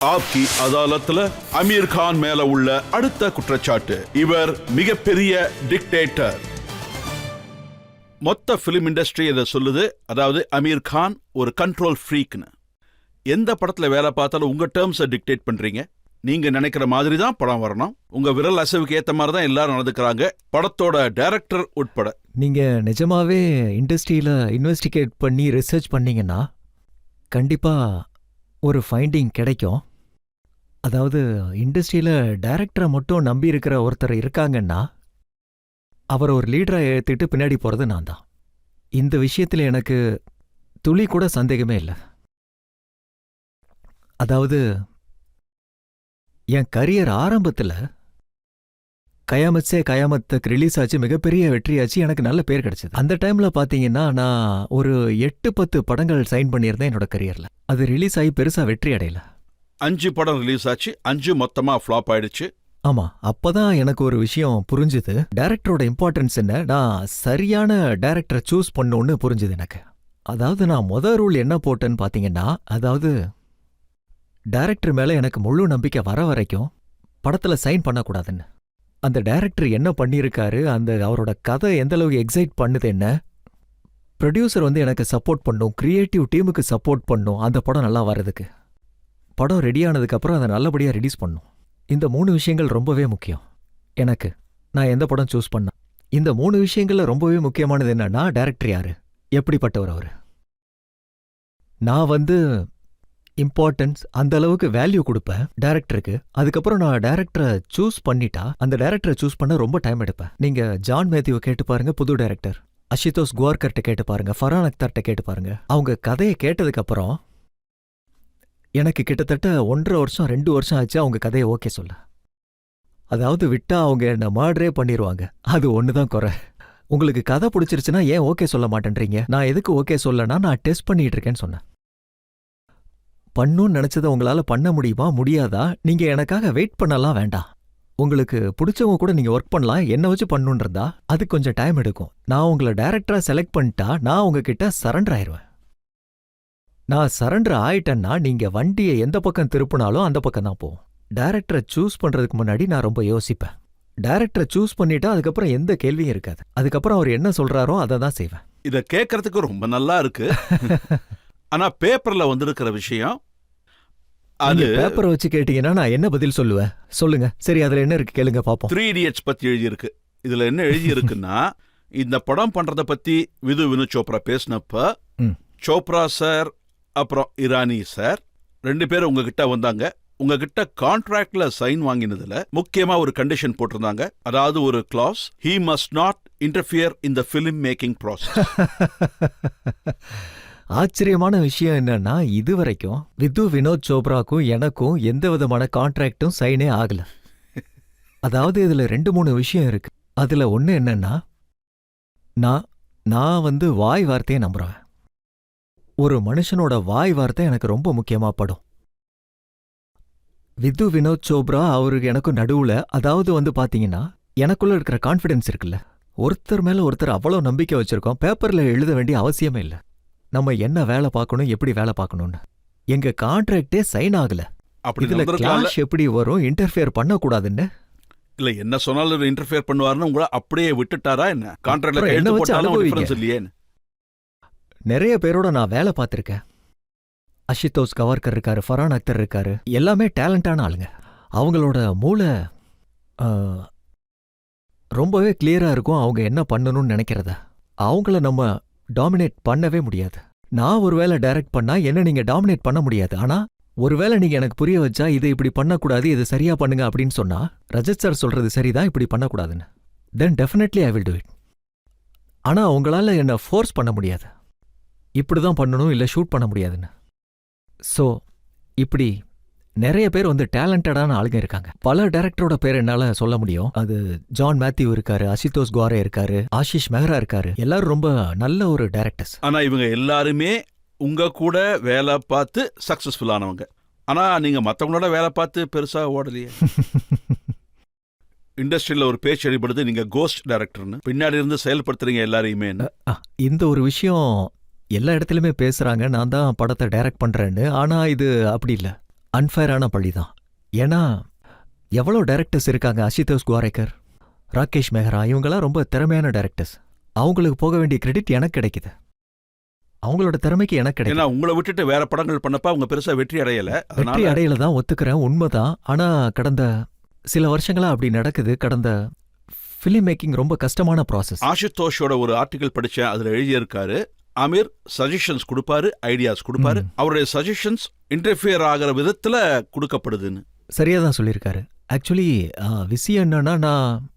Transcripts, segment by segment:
ஆப்கி அதாலத்துல அமீர் கான் மேல உள்ள அடுத்த குற்றச்சாட்டு, இவர் மிகப்பெரிய டிக்டேட்டர். மொத்த பிலிம் இண்டஸ்ட்ரி இதை சொல்லுது. அதாவது அமீர் கான் ஒரு கண்ட்ரோல் ஃப்ரீக்னு. எந்த படத்துல வேலை பார்த்தாலும் உங்க டேர்ம்ஸை டிக்டேட் பண்றீங்க. நீங்க நினைக்கிற மாதிரி தான் படம் வரணும். உங்க விரல் அசைவுக்கு ஏத்த மாதிரி தான் எல்லாரும் நடந்துக்கிறாங்க, படத்தோட டைரக்டர் உட்பட. நீங்க நிஜமாவே இண்டஸ்ட்ரியில இன்வெஸ்டிகேட் பண்ணி ரிசர்ச் பண்ணீங்கன்னா கண்டிப்பா ஒரு ஃபைண்டிங் கிடைக்கும். அதாவது இண்டஸ்ட்ரியில டைரக்டரை மட்டும் நம்பி இருக்கிற ஒருத்தர் இருக்காங்கன்னா அவர் ஒரு லீடரை ஏற்றிட்டு பின்னாடி போறது நான் தான். இந்த விஷயத்துல எனக்கு துளி கூட சந்தேகமே இல்லை. அதாவது என் கரியர் ஆரம்பத்தில் கயாமத் சே கயாமத்துக்கு ரிலீஸ் ஆச்சு, மிகப்பெரிய வெற்றியாச்சு, எனக்கு நல்ல பேர் கிடைச்சது. அந்த டைம்ல பாத்தீங்கன்னா நான் ஒரு 8-10 படங்கள் சைன் பண்ணியிருந்தேன் என்னோட கரியர்ல. அது ரிலீஸ் ஆகி பெருசா வெற்றி அடையல. 5 படம் ரிலீஸ் ஆச்சு, 5 மொத்தமா ஃப்ளாப் ஆயிடுச்சு. ஆமா, அப்பதான் எனக்கு ஒரு விஷயம் புரிஞ்சுது. டைரக்டரோட இம்பார்ட்டன்ஸ் என்ன, நான் சரியான டைரக்டரை சூஸ் பண்ணணும்னு புரிஞ்சுது எனக்கு. அதாவது நான் ரூல் என்ன போட்டேன்னு பாத்தீங்கன்னா, அதாவது டைரக்டர் மேல எனக்கு முழு நம்பிக்கை வர வரைக்கும் படத்துல சைன் பண்ணக்கூடாதுன்னு. அந்த டைரக்டர் என்ன பண்ணியிருக்காரு, அந்த அவரோட கதை எந்த அளவுக்கு எக்ஸைட் பண்ணுது, என்ன ப்ரொடியூசர் எனக்கு சப்போர்ட் பண்ணும், கிரியேட்டிவ் டீமுக்கு சப்போர்ட் பண்ணும், அந்த படம் நல்லா வர்றதுக்கு. படம் ரெடியானதுக்கு அப்புறம் அதை நல்லபடியா ரிலீஸ் பண்ணும். இந்த 3 விஷயங்கள் ரொம்பவே முக்கியம் எனக்கு. நான் எந்த படம் சூஸ் பண்ண, இந்த 3 விஷயங்கள்ல ரொம்பவே முக்கியமானது என்னன்னா, டைரக்டர் யாரு, எப்படிப்பட்டவர் அவரு. நான் இம்பார்ட்டன்ஸ் அந்த அளவுக்கு வேல்யூ கொடுப்பேன் டைரக்டருக்கு. அதுக்கப்புறம் நான் டைரக்டரை சூஸ் பண்ணிட்டா அந்த டைரக்டரை சூஸ் பண்ண ரொம்ப டைம் எடுப்பேன். நீங்க ஜான் மேத்யூவை கேட்டு பாருங்க, புது டைரக்டர். அஷிதோஷ் குவார்கர்ட்ட கேட்டு பாருங்க, ஃபர்ஹான் அக்தர்ட்ட கேட்டு பாருங்க. அவங்க கதையை கேட்டதுக்கு அப்புறம் எனக்கு கிட்டத்தட்ட 1.5 வருஷம் 2 வருஷம் ஆச்சு அவங்க கதையை ஓகே சொல்ல. அதாவது விட்டா அவங்க என்ன மர்டரே பண்ணிடுவாங்க. அது ஒண்ணுதான் குறை. உங்களுக்கு கதை பிடிச்சிருச்சுன்னா ஏன் ஓகே சொல்ல மாட்டேன்றீங்க? நான் எதுக்கு ஓகே சொல்லனா, நான் டெஸ்ட் பண்ணிட்டு இருக்கேன்னு சொன்னேன். பண்ணுன்னு நினைச்சதை உங்களால பண்ண முடியுமா, முடியாதா? நீங்க எனக்காக வெயிட் பண்ணலாம் வேண்டாம். உங்களுக்கு பிடிச்சவங்க கூட நீங்க ஒர்க் பண்ணலாம், என்ன வச்சு பண்ணுன்றதா அது கொஞ்சம் டைம் எடுக்கும். நான் உங்களை டைரக்டரா செலக்ட் பண்ணிட்டா நான் உங்ககிட்ட சரண்டர் ஆயிடுவேன். நான் சரண்டர் ஆயிட்டேன்னா நீங்க வண்டியை எந்த பக்கம் திருப்பினாலும் அந்த பக்கம் தான் போவோம். டைரக்டரை சூஸ் பண்றதுக்கு முன்னாடி நான் ரொம்ப யோசிப்பேன். டைரக்டரை சூஸ் பண்ணிட்டா அதுக்கப்புறம் எந்த கேள்வியும் இருக்காது. அதுக்கப்புறம் அவர் என்ன சொல்றாரோ அதை தான் செய்வேன். இத கேட்கறதுக்கு ரொம்ப நல்லா இருக்கு. ஆனா பேப்பர்ல வந்திருக்கிற விஷயம் அது பேப்பரை வச்சு கேட்டீங்கன்னா நான் என்ன பதில் சொல்லுவேன் சொல்லுங்க. சரி, அதுல என்ன இருக்கு கேளுங்க பாப்போம். 3 Idiots பத்தி எழுதி இருக்கு. இதுல என்ன எழுதி இருக்குன்னா, இந்த படம் பண்றத பத்தி வினோத் சோப்ரா பேசினப்ப சோப்ரா சார் அப்புறம் இரானி சார் 2 பேரும் உங்ககிட்ட வந்தாங்க. உங்ககிட்ட கான்ட்ராக்ட்ல சைன் வாங்கினதுல முக்கியமா ஒரு கண்டிஷன் போட்டிருந்தாங்க. அதாவது ஒரு class, he must not interfere in the film making process. ஆச்சரியமான விஷயம் என்னன்னா, இதுவரைக்கும் வினோத் சோப்ராக்கும் எனக்கும் எந்த விதமான கான்ட்ராக்டும் சைனே ஆகல. அதாவது இதுல 2-3 விஷயம் இருக்கு. அதுல ஒண்ணு என்னன்னா, நான் வாய் வார்த்தையை நம்புறேன். ஒரு மனுஷனோட வாய் வார்த்தை எனக்கு ரொம்ப முக்கியமா படும். வினோத் சோப்ரா அவருக்கு எனக்கும் நடுவுல, அதாவது பாத்தீங்கன்னா எனக்குள்ள இருக்கிற கான்ஃபிடன்ஸ் இருக்குல்ல, ஒருத்தர் மேல ஒருத்தர் அவ்வளவு நம்பிக்கை வச்சிருக்கோம். பேப்பர்ல எழுத வேண்டிய அவசியமே இல்லை. நம்ம என்ன வேலை பார்க்கணும், எப்படி வேலை பார்க்கணும்னு. எங்க கான்ட்ராக்டே சைன் ஆகல. இதுல கிளாஷ் எப்படி வரும், இன்டர்ஃபியர் பண்ணக்கூடாதுன்னு. இல்ல என்ன சொன்னாலும் இன்டர்ஃபியர் பண்ணுவாருன்னு உங்களை அப்படியே விட்டுட்டாரா என்ன? கான்ட்ராக்ட்ல கையெழுத்து போட்டாலும் டிஃபரன்ஸ் இல்லையே. நிறைய பேரோட நான் வேலை பார்த்திருக்கேன். அஷிதோஷ் கவார்கர் இருக்காரு, ஃபர்ஹான் அக்தர் இருக்காரு, எல்லாமே டேலண்டான ஆளுங்க. அவங்களோட மூளை ரொம்பவே கிளியரா இருக்கும். அவங்க என்ன பண்ணணும்னு நினைக்கிறத அவங்கள நம்ம டாமினேட் பண்ணவே முடியாது. நான் ஒருவேளை டைரக்ட் பண்ணா என்ன நீங்க டாமினேட் பண்ண முடியாது. ஆனா ஒருவேளை நீங்க எனக்கு புரிய வச்சா இதை இப்படி பண்ணக்கூடாது, இது சரியா பண்ணுங்க அப்படின்னு சொன்னா, ரஜத் சார் சொல்றது சரிதான், இப்படி பண்ணக்கூடாதுன்னு, then definitely I will do it. ஆனா உங்களால என்ன ஃபோர்ஸ் பண்ண முடியாது, இப்படிதான் பண்ணணும் இல்ல ஷூட் பண்ண முடியாதுன்னு. சோ இப்படி நிறைய பேர் டேலண்டடான ஆளுங்க இருக்காங்க. பல டைரக்டரோட பேர் என்னால சொல்ல முடியும். அது ஜான் மேத்யூ இருக்காரு, அஷிதோஷ் குவாரே இருக்காரு, ஆஷிஷ் மெஹ்ரா இருக்காரு. எல்லாரும் ரொம்ப நல்ல ஒரு டைரக்டர்ஸ். ஆனா இவங்க எல்லாருமே உங்க கூட வேலை பார்த்து சக்சஸ்ஃபுல் ஆனவங்க. ஆனா நீங்க மத்தவங்களோட வேலை பார்த்து பெருசா ஓடலையே. இண்டஸ்ட்ரியில ஒரு பேச்சு அடிபடுது, நீங்க கோஸ்ட் டைரக்டர்னு, பின்னாடி இருந்து செயல்படுத்துறீங்க எல்லாரையுமே. இந்த ஒரு விஷயம் எல்லா இடத்துலயுமே பேசுறாங்க, நான் தான் படத்தை டைரக்ட் பண்றேன்னு. ஆனா இது அப்படி இல்ல. அன்ஃபேரான பழி தான். ஏன்னா எவ்வளோ டைரக்டர்ஸ் இருக்காங்க, அசுதோஷ் கோவாரிக்கர், ராகேஷ் மெஹ்ரா, இவங்கெல்லாம் ரொம்ப திறமையான டைரக்டர்ஸ். அவங்களுக்கு போக வேண்டிய கிரெடிட் எனக்கு கிடைக்குது, அவங்களோட திறமைக்கு எனக்கு ஏன்னா கிடைக்குது. உங்களை விட்டுட்டு வேற படங்கள் பண்ணப்ப அவங்க பெருசா வெற்றி அடையல. வெற்றி அதனால அடையில தான், ஒத்துக்கிறேன், உண்மைதான். ஆனா கடந்த சில வருஷங்களா அப்படி நடக்குது. கடந்த ஃபிலிம் மேக்கிங் ரொம்ப கஷ்டமான ப்ராசஸ். ஆஷுதோஷோட ஒரு ஆர்டிகல் படிச்சேன். அதுல எழுதியிருக்காரு, அமீர் சஜஷன்ஸ் கொடுப்பாரு, ஐடியாஸ் கொடுப்பாரு, அவருடைய சஜஷன்ஸ் இன்டர்ஃபியர் ஆகிற விதத்துல கொடுக்கப்படுதுன்னு. சரியா தான் சொல்லியிருக்காரு. ஆக்சுவலி விஷயம் என்னன்னா, நான்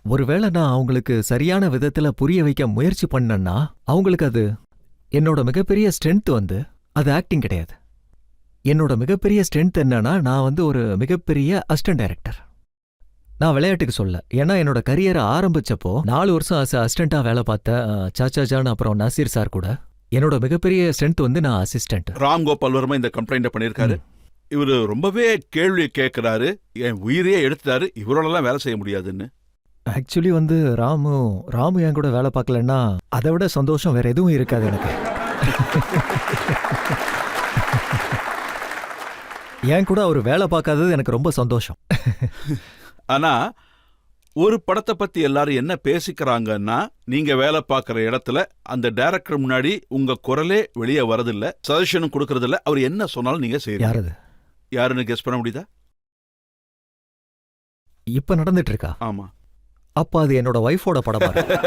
ஒருவேளை நான் அவங்களுக்கு சரியான விதத்துல புரிய வைக்க முயற்சி பண்ணேன்னா, அவங்களுக்கு அது என்னோட மிகப்பெரிய ஸ்ட்ரென்த் வந்து அது ஆக்டிங் கிடையாது. என்னோட மிகப்பெரிய ஸ்ட்ரென்த் என்னன்னா, நான் வந்து ஒரு மிகப்பெரிய அசிஸ்டன்ட் டைரக்டர். நான் விளையாட்டுக்கு சொல்ல, ஏன்னா என்னோட கரியரை ஆரம்பிச்சப்போ 4 வருஷம் அசிஸ்டண்டா வேலை பார்த்த சாச்சா ஜான் அப்புறம் நசீர் சார் கூட என்னோட மிகப்பெரிய ஸ்ட்ரென்த் வந்து நான் அசிஸ்டன்ட். ராம் கோபால் வர்மா இந்த கம்ப்ளைண்ட பண்ணியிருக்காரு. இவரு ரொம்பவே கேள்வி கேட்கிறாரு, என் உயிரையே எடுத்துட்டாரு, இவரோடலாம் வேலை செய்ய முடியாதுன்னு. ஆக்சுவலி வந்து ராமு என் கூட வேலை பார்க்கலன்னா அதை விட சந்தோஷம் வேற எதுவும் இருக்காது எனக்கு. என் கூட அவர் வேலை பார்க்காதது எனக்கு ரொம்ப சந்தோஷம். ஆனா ஒரு படத்தை பத்தி எல்லாரும் என்ன பேசிக்கிறாங்கன்னா, நீங்க வேலை பார்க்குற இடத்துல அந்த டைரக்டர் முன்னாடி உங்க குரலே வெளியே வரதில்ல, சஜஷனும் கொடுக்கறதில்ல, அவர் என்ன சொன்னாலும் நீங்க செய்யறீங்க. யாரது யாருன்னு கெஸ் பண்ண முடியுதா? இப்ப நடந்துட்டு இருக்கா? ஆமா. அப்ப அது என்னோட ஒய்ஃபோட படமா இருக்கு.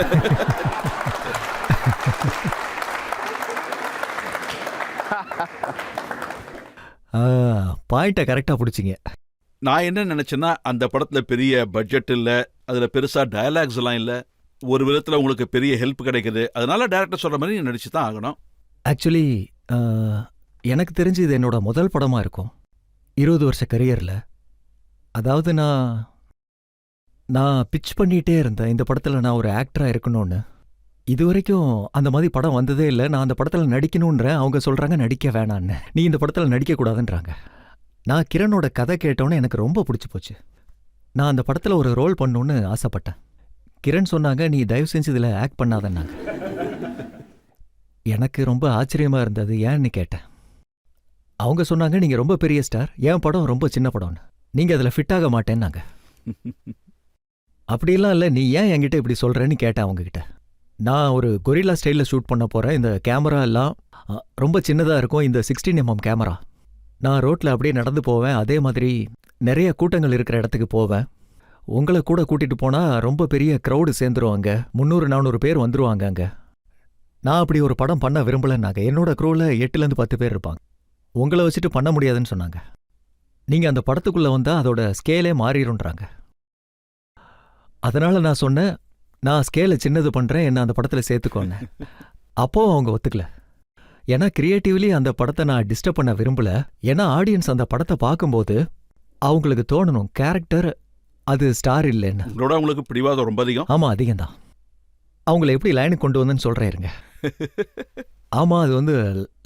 பாயிண்ட கரெக்டா பிடிச்சிங்க. நான் என்ன நினைச்சேன்னா, அந்த படத்துல பெரிய பட்ஜெட் இல்ல, அதுல பெருசா டயலாக்ஸ் எல்லாம் இல்ல, ஒரு விதத்துல உங்களுக்கு பெரிய ஹெல்ப் கிடைக்குது, அதனால டைரக்டர் சொல்ற மாதிரி நீங்க நடிச்சு தான் ஆகணும். ஆக்சுவலி எனக்கு தெரிஞ்சு இது என்னோட முதல் படமா இருக்கும் 20 வருஷ கரியர்ல. அதாவது நான் பிட்ச் பண்ணிட்டே இருந்தேன், இந்த படத்துல நான் ஒரு ஆக்டரா இருக்கணும்னு. இது வரைக்கும் அந்த மாதிரி படம் வந்ததே இல்லை. நான் அந்த படத்துல நடிக்கணும்ன்றேன், அவங்க சொல்றாங்க நடிக்க வேணான்னு, நீ இந்த படத்துல நடிக்க கூடாதுன்றாங்க. நான் கிரனோட கதை கேட்டோன்னே எனக்கு ரொம்ப பிடிச்சி போச்சு. நான் அந்த படத்துல ஒரு ரோல் பண்ணணும்னு ஆசைப்பட்டேன். கிரண் சொன்னாங்க, நீ தயவு செஞ்சு இதுல ஆக்ட் பண்ணாதன்னாங்க. எனக்கு ரொம்ப ஆச்சரியமா இருந்தது, ஏன்னு கேட்டேன். அவங்க சொன்னாங்க, நீங்க ரொம்ப பெரிய ஸ்டார், என் படம் ரொம்ப சின்ன படம்னு, நீங்க அதுல ஃபிட் ஆக மாட்டேன்னாங்க. அப்படிலாம் இல்லை, நீ ஏன் என்கிட்ட இப்படி சொல்றேன்னு கேட்டேன் அவங்க கிட்ட. நான் ஒரு கொரில்லா ஸ்டைல்ல ஷூட் பண்ண போறேன். இந்த கேமரா எல்லாம் ரொம்ப சின்னதா இருக்கும், இந்த 16mm கேமரா. நான் ரோட்ல அப்படியே நடந்து போவேன், அதே மாதிரி நிறைய கூட்டங்கள் இருக்கிற இடத்துக்கு போவேன். உங்களை கூட கூட்டிட்டு போனா ரொம்ப பெரிய க்ரௌடு சேர்ந்துருவாங்க, 300-400 பேர் வந்துருவாங்க அங்க. நான் அப்படி ஒரு படம் பண்ண விரும்பலன்னாங்க. என்னோட க்ரூல 8லேருந்து 10 பேர் இருப்பாங்க. உங்களை வச்சுட்டு பண்ண முடியாதுன்னு சொன்னாங்க. நீங்க அந்த படத்துக்குள்ள வந்தா அதோட ஸ்கேலே மாறிடும்ன்றாங்க. அதனால நான் சொன்னேன், நான் ஸ்கேலை சின்னது பண்றேன், என்ன அந்த படத்துல சேர்த்துக்கோன்னு. அப்போ அவங்க ஒத்துக்கல. ஏன்னா கிரியேட்டிவ்லி அந்த படத்தை நான் டிஸ்டர்ப் பண்ண விரும்பல. ஏன்னா ஆடியன்ஸ் அந்த படத்தை பார்க்கும்போது அவங்களுக்கு தோணணும், கேரக்டர் அது ஸ்டார் இல்லைன்னு. உங்களோட உங்களுக்கு பிடிவாதம் ரொம்ப அதிகம். ஆமா, அதிகம்தான். அவங்கள எப்படி லைனுக்கு கொண்டு வந்தேன்னு சொல்றேன் இருங்க. ஆமா, அது வந்து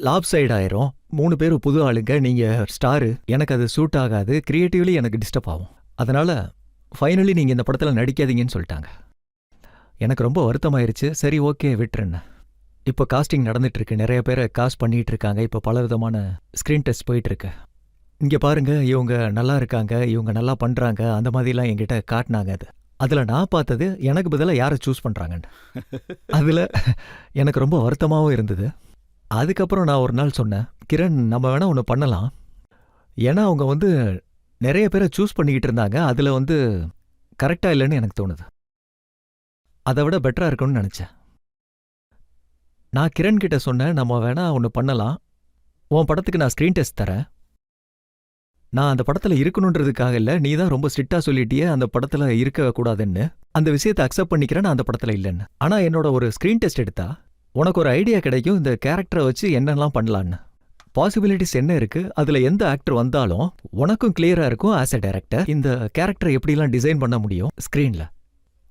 லாப் சைடு ஆயிரும். 3 பேர் புது ஆளுங்க, நீங்க ஸ்டாரு, எனக்கு அது சூட் ஆகாது, கிரியேட்டிவ்லி எனக்கு டிஸ்டர்ப் ஆகும். அதனால ஃபைனலி நீங்க இந்த படத்துல நடிக்காதீங்கன்னு சொல்லிட்டாங்க. எனக்கு ரொம்ப வருத்தமாயிருச்சு. சரி, ஓகே, விட்டுருன்னு. இப்போ காஸ்டிங் நடந்துட்டு இருக்கு, நிறைய பேரை காஸ்ட் பண்ணிட்டு இருக்காங்க. இப்போ பல விதமான ஸ்கிரீன் டெஸ்ட் போயிட்டு இருக்கு. இங்க பாருங்க, இவங்க நல்லா இருக்காங்க, இவங்க நல்லா பண்றாங்க, அந்த மாதிரிலாம் என்கிட்ட காட்டினாங்க. அதுல நான் பார்த்தது எனக்கு பதிலாக யாரை சூஸ் பண்றாங்கன்னு. அதுல எனக்கு ரொம்ப வருத்தமாகவும் இருந்தது. அதுக்கப்புறம் நான் ஒரு நாள் சொன்னேன், கிரண், நம்ம வேணா ஒன்று பண்ணலாம். ஏன்னா அவங்க வந்து நிறைய பேரை சூஸ் பண்ணிக்கிட்டு இருந்தாங்க, அதுல வந்து கரெக்டா இல்லைன்னு எனக்கு தோணுது. அதை விட பெட்டரா இருக்கும்னு நினைச்சேன். நான் கிரண் கிட்ட சொன்னேன், நம்ம வேணா ஒன்று பண்ணலாம், உன் படத்துக்கு நான் ஸ்க்ரீன் டெஸ்ட் தரேன். நான் அந்த படத்துல இருக்கணுன்றதுக்காக இல்லை, நீ தான் ரொம்ப ஸ்ட்ரிக்டா சொல்லிட்டியே அந்த படத்துல இருக்க கூடாதுன்னு. அந்த விஷயத்தை அக்செப்ட் பண்ணிக்கிறேன், நான் அந்த படத்துல இல்லைன்னு. ஆனா என்னோட ஒரு ஸ்க்ரீன் டெஸ்ட் எடுத்தா உனக்கு ஒரு ஐடியா கிடைக்கும், இந்த கேரக்டரை வச்சு என்னெல்லாம் பண்ணலான்னு. பாசிபிலிட்டிஸ் என்ன இருக்கு, அதுல எந்த ஆக்டர் வந்தாலும் உனக்கும் கிளியரா இருக்கும். ஆஸ் எ டைரக்டர் இந்த கேரக்டரை எப்படிலாம் டிசைன் பண்ண முடியும் ஸ்க்ரீன்ல.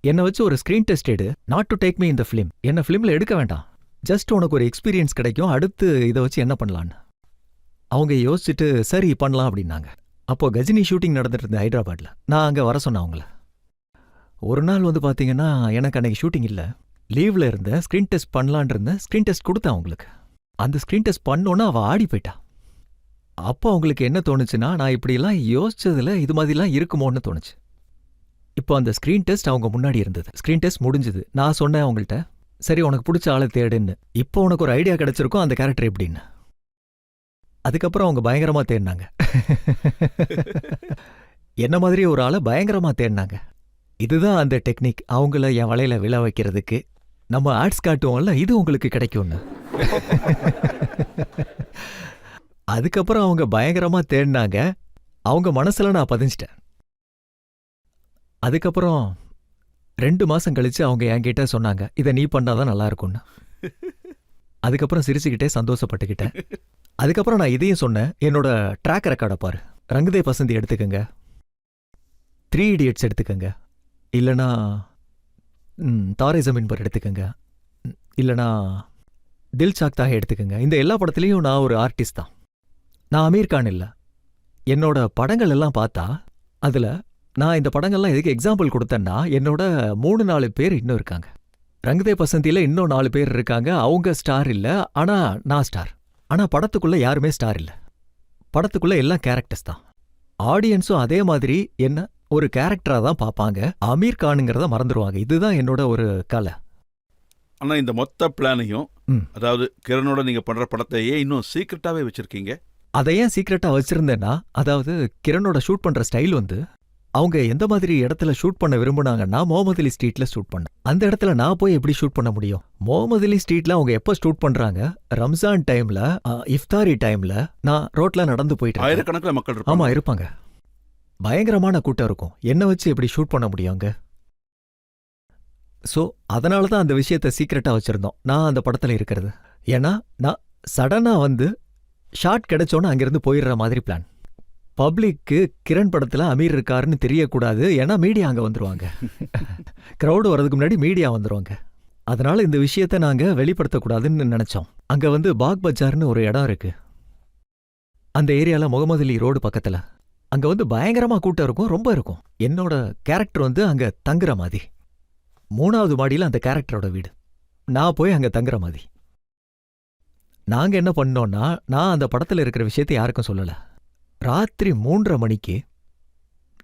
என்னை வச்சு ஒரு ஸ்க்ரீன் டெஸ்ட் எடு, நாட் டு டேக் மீ இந்த ஃபிலிம். என்ன ஃபிலிம்ல எடுக்க வேண்டாம், ஜஸ்ட் உனக்கு ஒரு எக்ஸ்பீரியன்ஸ் கிடைக்கும், அடுத்து இதை வச்சு என்ன பண்ணலான்னு. அவங்க யோசிச்சுட்டு சரி பண்ணலாம் அப்படின்னாங்க. அப்போ கஜினி ஷூட்டிங் நடந்துட்டு இருந்தேன் ஹைதராபாத்ல. நான் அங்கே வர சொன்னேன் அவங்கள. ஒரு நாள் வந்து பார்த்தீங்கன்னா எனக்கு அன்னைக்கு ஷூட்டிங் இல்லை, லீவ்ல இருந்தேன். ஸ்க்ரீன் டெஸ்ட் பண்ணலான் இருந்தேன். ஸ்க்ரீன் டெஸ்ட் கொடுத்தேன் அவங்களுக்கு. அந்த ஸ்க்ரீன் டெஸ்ட் பண்ணோன்னா அவள் ஆடி போயிட்டா. அப்போ அவங்களுக்கு என்ன தோணுச்சுன்னா, நான் இப்படிலாம் யோசிச்சதுல இது மாதிரிலாம் இருக்குமோன்னு தோணுச்சு. இப்போ அந்த ஸ்க்ரீன் டெஸ்ட் அவங்க முன்னாடி இருந்தது. ஸ்க்ரீன் டெஸ்ட் முடிஞ்சுது. நான் சொன்னேன் அவங்கள்ட்ட, சரி உனக்கு பிடிச்ச ஆளை தேடுன்னு. இப்போ உனக்கு ஒரு ஐடியா கிடைச்சிருக்கும் அந்த கேரக்டர் எப்படின்னு. அதுக்கப்புறம் அவங்க பயங்கரமா தேடினாங்க. என்ன மாதிரி ஒரு ஆளை பயங்கரமா தேடினாங்க. இதுதான் அந்த டெக்னிக், அவங்கள என் வலையில விழ வைக்கிறதுக்கு. நம்ம ஆட்ஸ் காட்டுவோம்ல, இது உங்களுக்கு கிடைக்கும்னு. அதுக்கப்புறம் அவங்க பயங்கரமா தேடினாங்க. அவங்க மனசுல நான் பதிஞ்சிட்டேன். அதுக்கப்புறம் 2 மாசம் கழிச்சு அவங்க என்கிட்ட சொன்னாங்க, இதை நீ பண்ணாதான் நல்லா இருக்கும்னு. அதுக்கப்புறம் சிரிச்சுக்கிட்டே சந்தோஷப்பட்டுக்கிட்டேன். அதுக்கப்புறம் நான் இதையும் சொன்னேன், என்னோட ட்ராக் ரெக்கார்டை பாரு. ரங்குதே பசந்தி எடுத்துக்கங்க, 3 Idiots எடுத்துக்கங்க, இல்லனா தாரே ஜமீன் பர் எடுத்துக்கங்க, இல்லனா தில் சாக்தா ஹை எடுத்துக்கங்க. இந்த எல்லா படத்துலையும் நான் ஒரு ஆர்டிஸ்ட் தான். நான் அமீர் கான் இல்ல. என்னோட படங்கள் எல்லாம் பார்த்தா அதுல நான் இந்த படங்கள்லாம் எதுக்கு எக்ஸாம்பிள் கொடுத்தேன்னா, என்னோட 3-4 பேர் இன்னும் இருக்காங்க. ரங்குதே பசந்தியில இன்னும் 4 பேர் இருக்காங்க. அவங்க ஸ்டார் இல்ல, ஆனா நான் ஸ்டார். ஆனா படத்துக்குள்ள யாருமே ஸ்டார் இல்ல. படத்துக்குள்ள எல்லாம் கேரக்டர்ஸ் தான். ஆடியன்ஸும் அதே மாதிரி என்ன ஒரு கேரக்டரா தான் பார்ப்பாங்க. அமீர் கானுங்கிறத மறந்துடுவாங்க. இதுதான் என்னோட ஒரு கலை. ஆனா இந்த மொத்த பிளானையும், ம். அதாவது கிரணோட நீங்க பண்ற படத்தையே இன்னும் சீக்கிரட்டாவே வச்சிருக்கீங்க. அதை ஏன் சீக்கிரட்டா வச்சிருந்தேன்னா, அதாவது கிரணோட ஷூட் பண்ற ஸ்டைல் வந்து, அவங்க எந்த மாதிரி இடத்துல ஷூட் பண்ண விரும்புனாங்கன்னா, முகமது அலி ஸ்ட்ரீட்ல ஷூட் பண்ண. அந்த இடத்துல நான் போய் எப்படி ஷூட் பண்ண முடியும்? முகமது அலி ஸ்ட்ரீட்ல அவங்க எப்ப ஷூட் பண்றாங்க? ரம்ஜான் டைம்ல, இஃப்தாரி டைம்ல நான் ரோட்ல நடந்து போயிட்டு இருக்கேன். ஆயிரக்கணக்கில் மக்கள் ஆமா, இருப்பாங்க. இருப்பாங்க. பயங்கரமான கூட்டம் இருக்கும். என்ன வச்சு எப்படி ஷூட் பண்ண முடியும் அங்க? சோ அதனால தான் அந்த விஷயத்தை சீக்கிரட்டா வச்சிருந்தோம், நான் அந்த படத்துல இருக்கிறது. ஏன்னா நான் சடனா வந்து ஷாட் கிடைச்சோன்னு அங்கிருந்து போயிடுற மாதிரி பிளான். பப்ளிக்கு கிரண் படத்துல அமீர் இருக்காருன்னு தெரியக்கூடாது, ஏன்னா மீடியா அங்க வந்துருவாங்க. கிரௌடு வர்றதுக்கு முன்னாடி மீடியா வந்துருவாங்க. அதனால இந்த விஷயத்த நாங்க வெளிப்படுத்தக்கூடாதுன்னு நினைச்சோம். அங்க வந்து பாக் பஜார்னு ஒரு இடம் இருக்கு. அந்த ஏரியால முகமது அலி ரோடு பக்கத்துல. அங்க வந்து பயங்கரமா கூட்டம் இருக்கும், ரொம்ப இருக்கும். என்னோட கேரக்டர் வந்து அங்க தங்குற மாதிரி. 3வது மாடியில அந்த கேரக்டரோட வீடு. நான் போய் அங்க தங்குற மாதிரி. நாங்க என்ன பண்ணோம்னா, நான் அந்த படத்துல இருக்கிற விஷயத்தை யாருக்கும் சொல்லல. ராத்திரி 3:30 மணிக்கு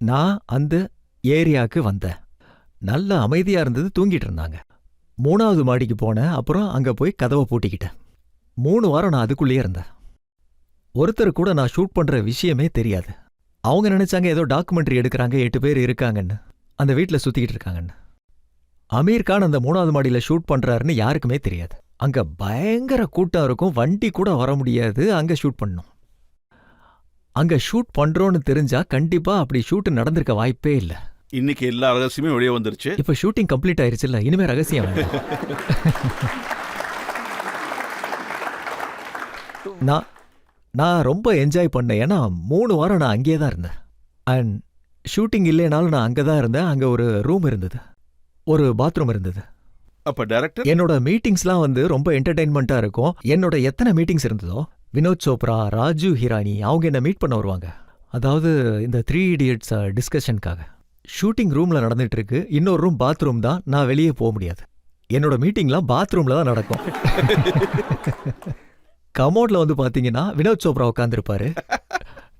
நான் அந்த ஏரியாவுக்கு வந்தேன். நல்ல அமைதியா இருந்தது, தூங்கிட்டு இருந்தாங்க. 3வது மாடிக்கு போனேன். அப்புறம் அங்க போய் கதவை பூட்டிக்கிட்டேன். 3 வாரம் நான் அதுக்குள்ளேயே இருந்தேன். ஒருத்தர் கூட நான் ஷூட் பண்ற விஷயமே தெரியாது. அவங்க நினைச்சாங்க ஏதோ டாக்குமெண்ட்ரி எடுக்கிறாங்க, 8 பேர் இருக்காங்கன்னு, அந்த வீட்டில் சுத்திக்கிட்டு இருக்காங்கன்னு. அமீர் கான் அந்த 3வது மாடியில ஷூட் பண்றாருன்னு யாருக்குமே தெரியாது. அங்க பயங்கர கூட்டம் இருக்கும், வண்டி கூட வர முடியாது. அங்க ஷூட் பண்ணோம். அங்க ஷூட் பண்றோன்னு தெரிஞ்சா கண்டிப்பா அப்படி ஷூட் நடந்திருக்க வாய்ப்பே இல்ல. இன்னைக்கு எல்லா ரகசியமே வெளியே வந்துருச்சு. இப்ப ஷூட்டிங் கம்ப்ளீட் ஆயிருச்சுல்ல, இனிமே ரகசியம் வேண்டாம். நான் ரொம்ப என்ஜாய் பண்ணேன். ஏன்னா 3 வாரம் நான் அங்கேயே தான் இருந்தேன். அண்ட் ஷூட்டிங் இல்லைனாலும் நான் அங்கே தான் இருந்தேன். அங்கே ஒரு ரூம் இருந்தது, ஒரு பாத்ரூம் இருந்தது. அப்ப டைரக்டர் என்னோட மீட்டிங்ஸ்லாம் வந்து ரொம்ப என்டர்டெயின்மெண்ட்டாக இருக்கும். என்னோட எத்தனை மீட்டிங்ஸ் இருந்ததோ, வினோத் சோப்ரா, ராஜு ஹிரானி அவங்க என்ன மீட் பண்ண வருவாங்க. அதாவது இந்த 3 Idiots டிஸ்கஷனுக்காக. ஷூட்டிங் ரூமில் நடந்துட்டு இருக்கு, இன்னொரு ரூம் பாத்ரூம் தான். நான் வெளியே போக முடியாது. என்னோட மீட்டிங்லாம் பாத்ரூமில் தான் நடக்கும். கமோட்ல வந்து பாத்தீங்கன்னா வினோத் சோப்ரா உட்காந்துருப்பாரு.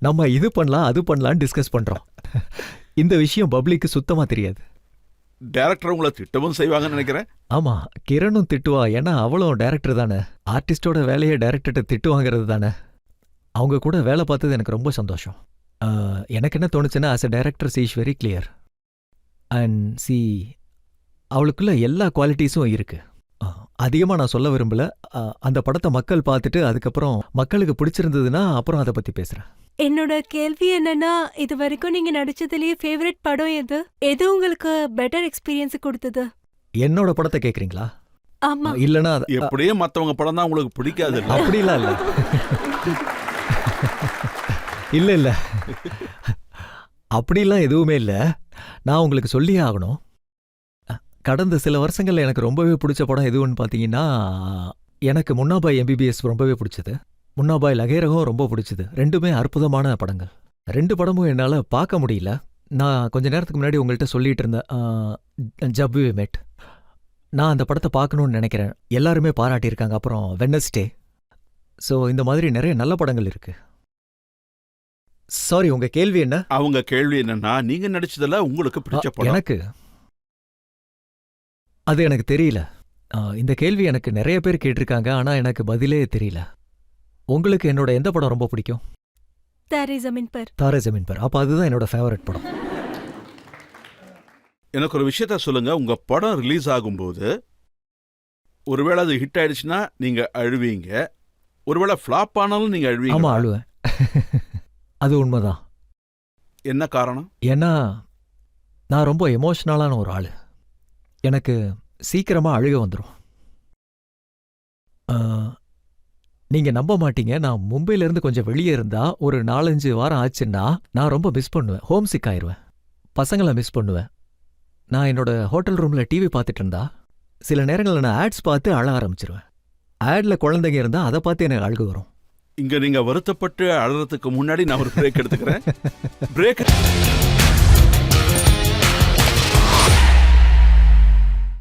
நம்ம இது பண்ணலாம் அது பண்ணலான்னு டிஸ்கஸ் பண்றோம். இந்த விஷயம் பப்ளிக்கு சுத்தமா தெரியாது. டைரக்டர் உங்களை திட்டமும் செய்வாங்கன்னு நினைக்கிறேன். ஆமா, கிரணும் திட்டுவா. ஏன்னா அவளும் டைரக்டர் தானே. ஆர்டிஸ்டோட வேலையை டைரக்டர்கிட்ட திட்டு வாங்குறது தானே. அவங்க கூட வேலை பார்த்தது எனக்கு ரொம்ப சந்தோஷம். எனக்கு என்ன தோணுச்சுன்னா, as a director C is very clear and C அவளுக்குள்ள எல்லா குவாலிட்டிஸும் இருக்கு. அதிகமாக நான் சொல்ல விரும்பல. அந்த படத்தை மக்கள் பார்த்துட்டு அதுக்கப்புறம் மக்களுக்கு பிடிச்சிருந்ததுன்னா அப்புறம் அதை பத்தி பேசுறேன். என்னோட கேள்வி என்னன்னா, இது வரைக்கும் நீங்க நடிச்சதுலயே ஃபேவரட் படம் எது? எது உங்களுக்கு பெட்டர் எக்ஸ்பீரியன்ஸ் கொடுத்தது? என்னோட படத்தை கேக்குறீங்களா? ஆமா. இல்லனா எப்படியும் மத்தவங்க படம் தான் உங்களுக்கு பிடிக்காது. அப்படிலாம் இல்ல. இல்ல இல்ல, அப்படிலாம் எதுவுமே இல்ல. நான் உங்களுக்கு சொல்லியே ஆகணும். கடந்த சில வருஷங்கள்ல எனக்கு ரொம்பவே பிடிச்ச படம் எதுன்னு பாத்தீங்கன்னா, எனக்கு முன்னாபாய் MBBS ரொம்பவே பிடிச்சது. முன்னாபாய் லகேரகம் ரொம்ப பிடிச்சது. 2மே அற்புதமான படங்கள். 2 படமும் என்னால பார்க்க முடியல. நான் கொஞ்ச நேரத்துக்கு முன்னாடி உங்கள்கிட்ட சொல்லிட்டு இருந்தேன், ஜப் வி மெட். நான் அந்த படத்தை பார்க்கணும்னு நினைக்கிறேன். எல்லாருமே பாராட்டியிருக்காங்க. அப்புறம் வெட்னஸ்டே. ஸோ இந்த மாதிரி நிறைய நல்ல படங்கள் இருக்கு. சாரி, உங்க கேள்வி என்ன? அவங்க கேள்வி என்னன்னா, நீங்க நடிச்சதுல உங்களுக்கு பிடிச்ச படம். எனக்கு அது எனக்கு தெரியல. இந்த கேள்வி எனக்கு நிறைய பேர் கேட்டிருக்காங்க, ஆனா எனக்கு பதிலே தெரியல. உங்களுக்கு என்னோட எந்த படம் ரொம்ப பிடிக்கும்? தாரே ஜமீன் பர். தாரே ஜமீன் பர். அப்ப அதுதான் என்னோட ஃபேவரட் படம். எனக்கு ஒரு விஷயத்த சொல்லுங்க, உங்க படம் ரிலீஸ் ஆகும்போது ஒருவேளை அது ஹிட் ஆயிடுச்சுன்னா நீங்க அழுவீங்க, ஒருவேளை ஃப்ளாப் ஆனாலும் நீங்க ஆமா, அழுவீங்க. அழுவேன். அது உண்மைதான். என்ன காரணம்? ஏன்னா நான் ரொம்ப எமோஷனலான ஒரு ஆளு. எனக்கு சீக்கிரமா அழுக வந்துடும். நீங்க நம்ப மாட்டீங்க, நான் மும்பைல இருந்து கொஞ்சம் வெளியே இருந்தா ஒரு 4-5 வாரம் ஆச்சுன்னா நான் ரொம்ப மிஸ் பண்ணுவேன். ஹோம் சிக் ஆயிருவேன். பசங்களை மிஸ் பண்ணுவேன். நான் என்னோட ஹோட்டல் ரூம்ல டிவி பார்த்துட்டு இருந்தா சில நேரங்களில் நான் ஆட்ஸ் பார்த்து அழ ஆரம்பிச்சிருவேன். ஆட்ல குழந்தைங்க இருந்தா அதை பார்த்து எனக்கு அழுக வரும். இங்க நீங்க வருத்தப்பட்டு அழறதுக்கு முன்னாடி நான் ஒரு பிரேக் எடுத்துக்கிறேன். பிரேக்.